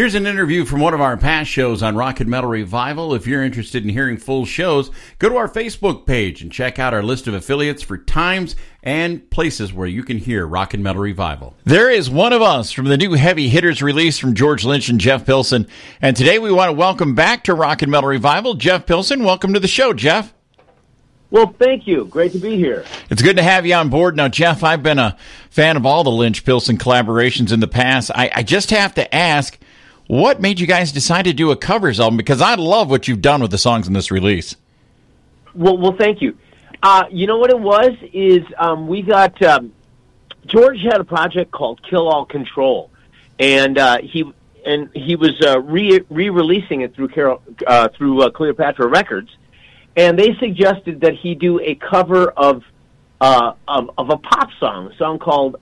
Here's an interview from one of our past shows on Rock and Metal Revival. If you're interested in hearing full shows, go to our Facebook page and check out our list of affiliates for times and places where you can hear Rock and Metal Revival. There is One of Us from the new Heavy Hitters release from George Lynch and Jeff Pilson. And today we want to welcome back to Rock and Metal Revival, Jeff Pilson. Welcome to the show, Jeff. Well, thank you. Great to be here. It's good to have you on board. Now, Jeff, I've been a fan of all the Lynch-Pilson collaborations in the past. I just have to ask, what made you guys decide to do a covers album? Because I love what you've done with the songs in this release. Well, thank you. You know what it was is we got George had a project called Kill All Control, and he was re-releasing it through Cleopatra Records, and they suggested that he do a cover of a pop song, a song called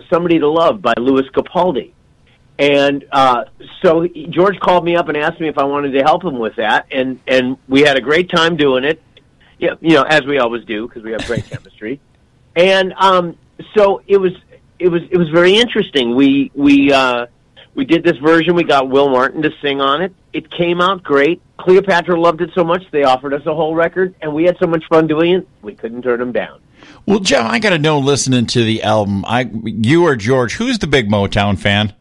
"Somebody to Love" by Louis Capaldi. And so George called me up and asked me if I wanted to help him with that, and we had a great time doing it. Yeah, you know, as we always do because we have great chemistry. And so it was very interesting. We did this version. We got Will Martin to sing on it. It came out great. Cleopatra loved it so much they offered us a whole record, and we had so much fun doing it. We couldn't turn them down. Well, Jeff, I got to know, listening to the album, you or George, who's the big Motown fan?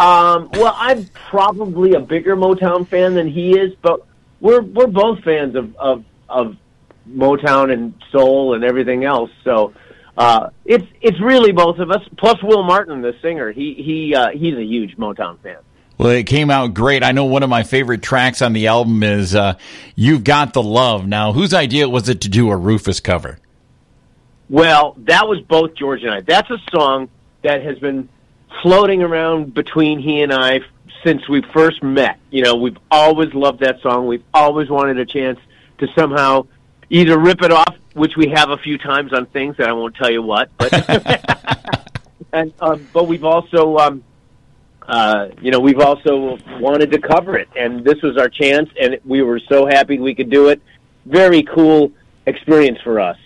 Well, I'm probably a bigger Motown fan than he is, but we're both fans of Motown and soul and everything else. So it's really both of us. Plus Will Martin, the singer, he's a huge Motown fan. Well, it came out great. I know one of my favorite tracks on the album is "You've Got the Love." Now, whose idea was it to do a Rufus cover? Well, that was both George and I. That's a song that has been floating around between he and I since we first met. You know, we've always loved that song. We've always wanted a chance to somehow either rip it off, which we have a few times on things that I won't tell you what, but but we've also we've also wanted to cover it, and this was our chance, and we were so happy we could do it. Very cool experience for us.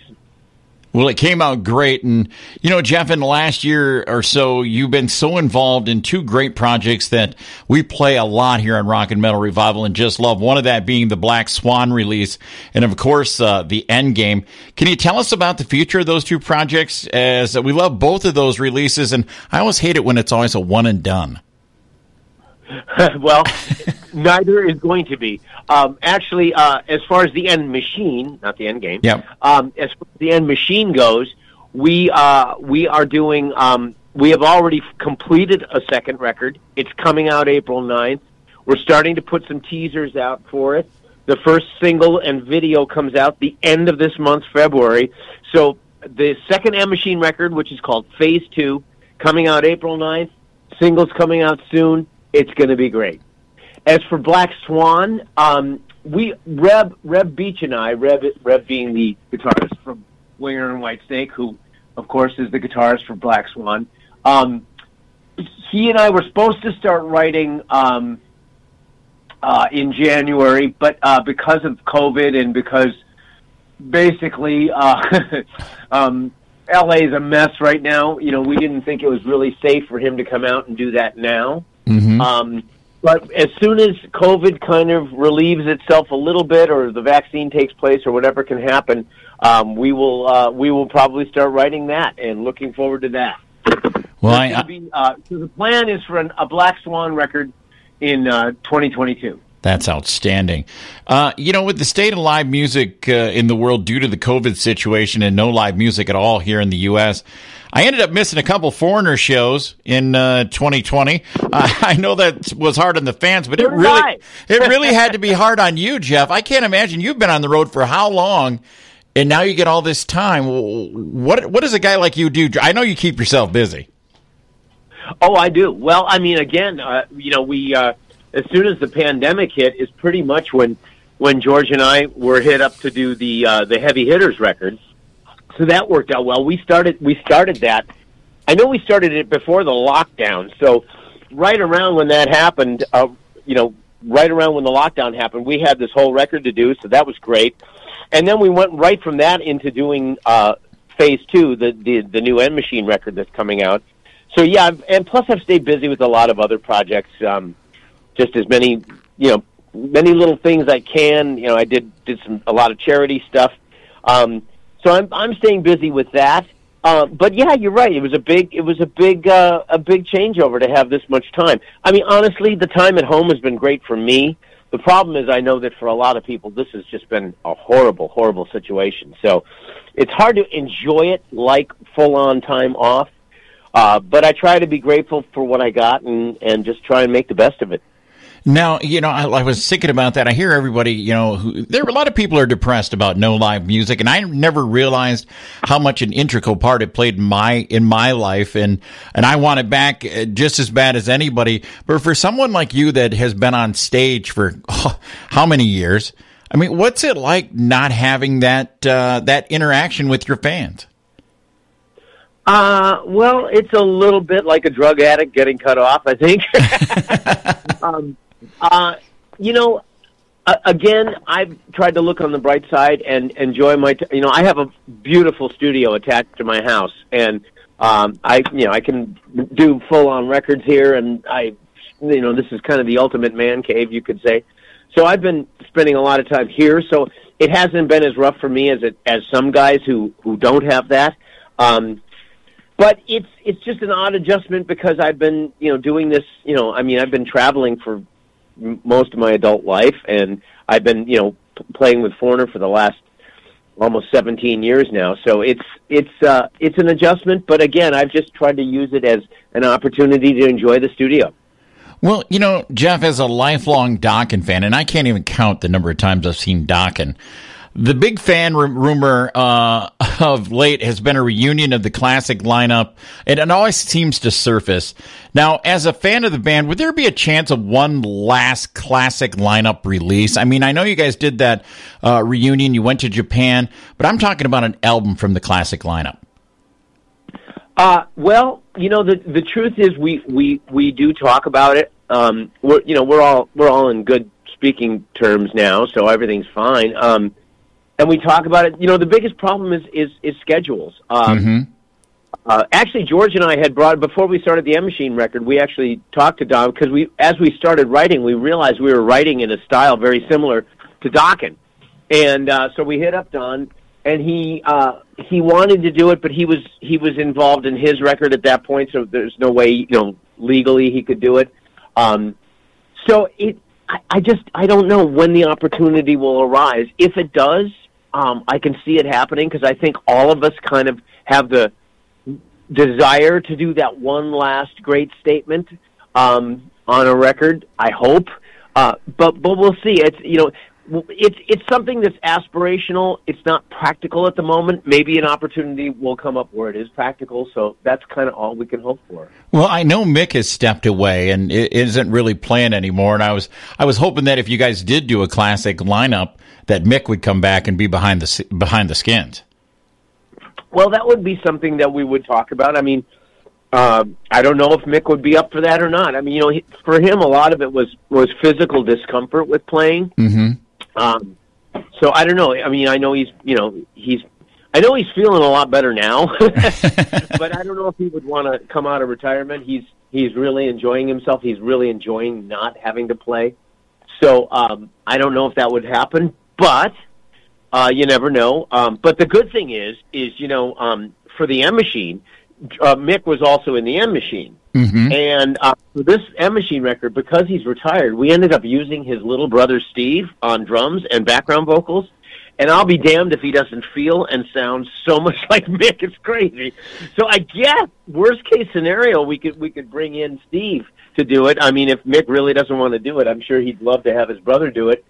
Well, it came out great. And, you know, Jeff, in the last year or so, you've been so involved in two great projects that we play a lot here on Rock and Metal Revival and just love. One of that being the Black Swan release and, of course, the Endgame. Can you tell us about the future of those two projects? As we love both of those releases, and I always hate it when it's always a one and done. Well, neither is going to be. Actually, as far as the End Machine, not the End Game, yep. As far as the End Machine goes, we are doing, we have already completed a second record. It's coming out April 9th. We're starting to put some teasers out for it. The first single and video comes out the end of this month, February. So the second End Machine record, which is called Phase 2, coming out April 9th. Singles coming out soon. It's going to be great. As for Black Swan, Reb Beach and I, Reb being the guitarist from Winger and Whitesnake, who, of course, is the guitarist for Black Swan, he and I were supposed to start writing in January, but because of COVID and because basically LA is a mess right now, you know, we didn't think it was really safe for him to come out and do that now. Mm-hmm. But as soon as COVID kind of relieves itself a little bit, or the vaccine takes place, or whatever can happen, we will probably start writing that, and looking forward to that. Well, so the plan is for a Black Swan record in 2022. That's outstanding. You know, with the state of live music in the world due to the COVID situation and no live music at all here in the U.S., I ended up missing a couple Foreigner shows in 2020. I know that was hard on the fans, but it really had to be hard on you, Jeff. I can't imagine. You've been on the road for how long, and now you get all this time. What does a guy like you do? I know you keep yourself busy. Oh, I do. Well, I mean, again, you know, we as soon as the pandemic hit is pretty much when George and I were hit up to do the Heavy Hitters record. So that worked out well. We started that. I know we started it before the lockdown. So right around when that happened, right around when the lockdown happened, we had this whole record to do. So that was great. And then we went right from that into doing Phase 2, the new End Machine record that's coming out. So yeah, and plus I've stayed busy with a lot of other projects. Just as many, many little things I can. I did a lot of charity stuff. So I'm staying busy with that. But yeah, you're right. It was a big changeover to have this much time. I mean, honestly, the time at home has been great for me. The problem is I know that for a lot of people, this has just been a horrible, horrible situation. So it's hard to enjoy it like full-on time off. But I try to be grateful for what I got and just try and make the best of it. Now, I was thinking about that. I hear everybody, there are a lot of people are depressed about no live music, and I never realized how much an integral part it played in my life, and I want it back just as bad as anybody. But for someone like you that has been on stage for how many years? I mean, what's it like not having that interaction with your fans? Well, it's a little bit like a drug addict getting cut off, I think. Again, I've tried to look on the bright side and enjoy I have a beautiful studio attached to my house, and I can do full-on records here, and this is kind of the ultimate man cave, you could say. So I've been spending a lot of time here, so it hasn't been as rough for me as some guys who don't have that. But it's just an odd adjustment because I've been, doing this, I've been traveling for most of my adult life, and I've been, playing with Foreigner for the last almost 17 years now. So it's an adjustment, but again, I've just tried to use it as an opportunity to enjoy the studio. Well, Jeff, as a lifelong Dokken fan, and I can't even count the number of times I've seen Dokken, the big fan rumor of late has been a reunion of the classic lineup, and it always seems to surface. Now, as a fan of the band, would there be a chance of one last classic lineup release? I mean, I know you guys did that reunion, you went to Japan, but I'm talking about an album from the classic lineup. Well, the truth is we do talk about it. We're all in good speaking terms now, so everything's fine. And we talk about it. The biggest problem is schedules. Actually, George and I had before we started the M Machine record, we actually talked to Don because as we started writing, we realized we were writing in a style very similar to Dokken, and so we hit up Don, and he wanted to do it, but he was involved in his record at that point, so there's no way legally he could do it. So I don't know when the opportunity will arise. If it does, I can see it happening because I think all of us kind of have the desire to do that one last great statement on a record. I hope, but we'll see. It's something that's aspirational. It's not practical at the moment. Maybe an opportunity will come up where it is practical. So that's kind of all we can hope for. Well, I know Mick has stepped away and isn't really playing anymore. And I was hoping that if you guys did do a classic lineup, that Mick would come back and be behind the skins. Well, that would be something that we would talk about. I mean, I don't know if Mick would be up for that or not. I mean, for him, a lot of it was physical discomfort with playing. Mm-hmm. So I don't know. I mean, I know he's feeling a lot better now, but I don't know if he would want to come out of retirement. He's really enjoying himself. He's really enjoying not having to play. So I don't know if that would happen, but you never know. But the good thing is for the M Machine, Mick was also in the M Machine. Mm-hmm. And for this M Machine record, because he's retired, we ended up using his little brother Steve on drums and background vocals. And I'll be damned if he doesn't feel and sound so much like Mick. It's crazy. So I guess worst case scenario, we could bring in Steve to do it. I mean, if Mick really doesn't want to do it, I'm sure he'd love to have his brother do it.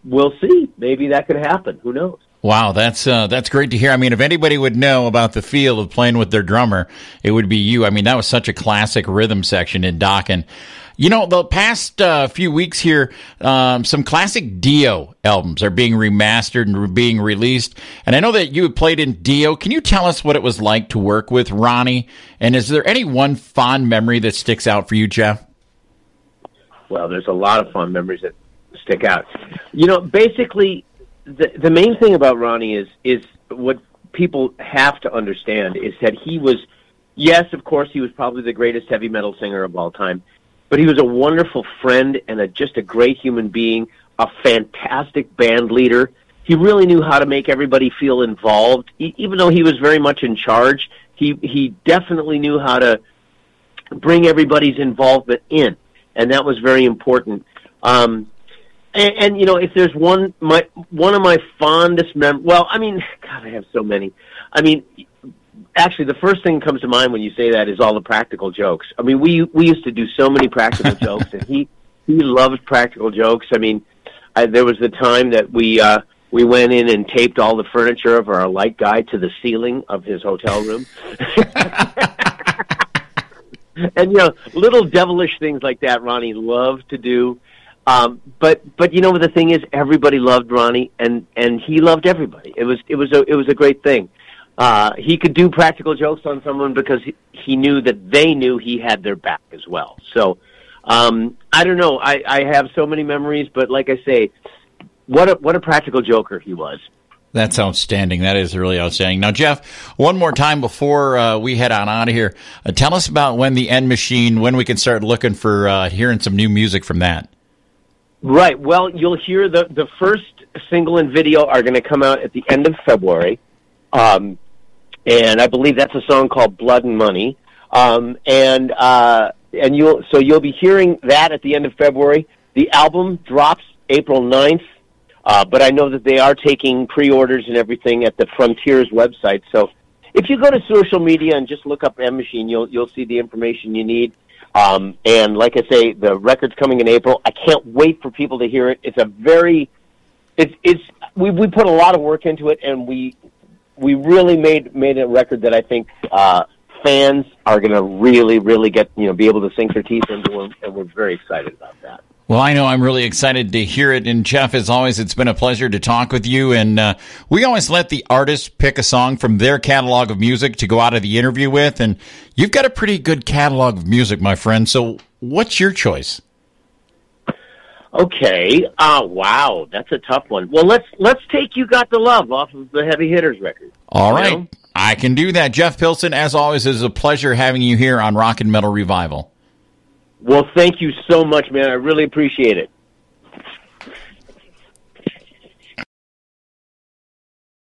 We'll see. Maybe that could happen. Who knows? Wow, that's great to hear. I mean, if anybody would know about the feel of playing with their drummer, it would be you. I mean, that was such a classic rhythm section in Dokken. The past few weeks here, some classic Dio albums are being remastered and being released. And I know that you had played in Dio. Can you tell us what it was like to work with Ronnie? And is there any one fond memory that sticks out for you, Jeff? Well, there's a lot of fond memories that stick out. Basically, the main thing about Ronnie is what people have to understand is that he was Yes, of course, he was probably the greatest heavy metal singer of all time. But he was a wonderful friend and just a great human being, a fantastic band leader. He really knew how to make everybody feel involved. Even though he was very much in charge, he definitely knew how to bring everybody's involvement in, and that was very important. And you know, if there's one of my fondest well, I mean, God, I have so many. I mean, actually, the first thing that comes to mind when you say that is all the practical jokes. I mean, we used to do so many practical jokes, and he loved practical jokes. I mean, there was the time that we went in and taped all the furniture of our light guy to the ceiling of his hotel room. And, you know, little devilish things like that Ronnie loved to do. But you know, the thing is, everybody loved Ronnie, and he loved everybody. It was a great thing. He could do practical jokes on someone because he knew that they knew he had their back as well. So, I don't know. I have so many memories, but like I say, what a practical joker he was. That's outstanding. That is really outstanding. Now, Jeff, one more time before we head on out of here, tell us about when the End Machine, when we can start looking for hearing some new music from that. Right. Well, you'll hear the first single and video are going to come out at the end of February. And I believe that's a song called Blood and Money. And you'll be hearing that at the end of February. The album drops April 9th. But I know that they are taking pre-orders and everything at the Frontiers website. So if you go to social media and just look up End Machine, you'll see the information you need. And like I say, the record's coming in April. I can't wait for people to hear it. It's we put a lot of work into it, and we really made a record that I think fans are going to really, really get, be able to sink their teeth into, and we're very excited about that. Well, I know I'm really excited to hear it. And Jeff, as always, it's been a pleasure to talk with you. And we always let the artist pick a song from their catalog of music to go out of the interview with. And you've got a pretty good catalog of music, my friend. So what's your choice? Okay. Wow. That's a tough one. Well, let's take You Got the Love off of the Heavy Hitters record. All right. I can do that. Jeff Pilson, as always, is a pleasure having you here on Rock and Metal Revival. Well, thank you so much, man. I really appreciate it.